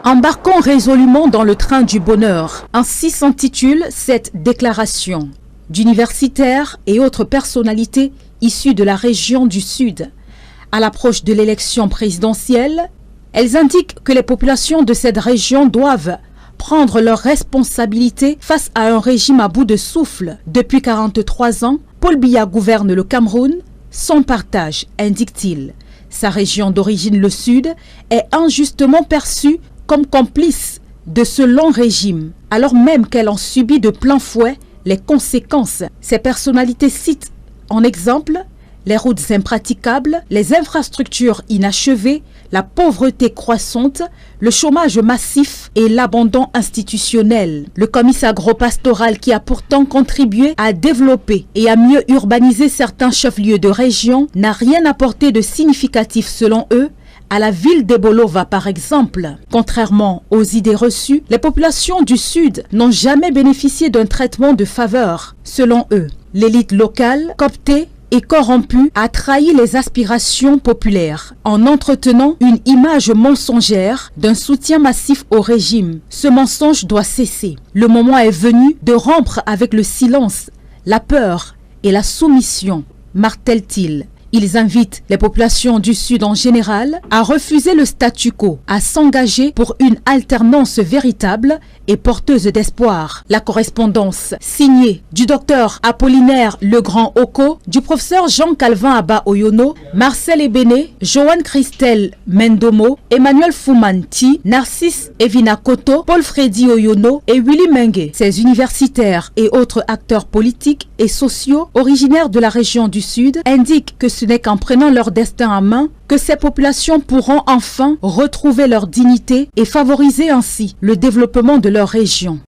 Embarquons résolument dans le train du bonheur. Ainsi s'intitule cette déclaration d'universitaires et autres personnalités issues de la région du Sud. À l'approche de l'élection présidentielle, elles indiquent que les populations de cette région doivent prendre leurs responsabilités face à un régime à bout de souffle. Depuis 43 ans, Paul Biya gouverne le Cameroun sans partage, indique-t-il. Sa région d'origine, le Sud, est injustement perçue comme complice de ce long régime, alors même qu'elle en subit de plein fouet les conséquences. Ces personnalités citent en exemple les routes impraticables, les infrastructures inachevées, la pauvreté croissante, le chômage massif et l'abandon institutionnel. Le comice agropastoral qui a pourtant contribué à développer et à mieux urbaniser certains chefs-lieux de région n'a rien apporté de significatif selon eux à la ville d'Ebolova par exemple. Contrairement aux idées reçues, les populations du Sud n'ont jamais bénéficié d'un traitement de faveur. Selon eux, l'élite locale, cooptée et corrompue, a trahi les aspirations populaires en entretenant une image mensongère d'un soutien massif au régime. Ce mensonge doit cesser. Le moment est venu de rompre avec le silence, la peur et la soumission, martèle-t-il. Ils invitent les populations du Sud en général à refuser le statu quo, à s'engager pour une alternance véritable et porteuse d'espoir. La correspondance signée du docteur Apollinaire Legrand-Oko, du professeur Jean-Calvin Abba Oyono, Marcel Ebene, Joanne Christelle Mendomo, Emmanuel Foumanti, Narcisse Evina Koto, Paul Freddy Oyono et Willy Mengue. Ces universitaires et autres acteurs politiques et sociaux originaires de la région du Sud indiquent que ce n'est qu'en prenant leur destin en main que ces populations pourront enfin retrouver leur dignité et favoriser ainsi le développement de leur région.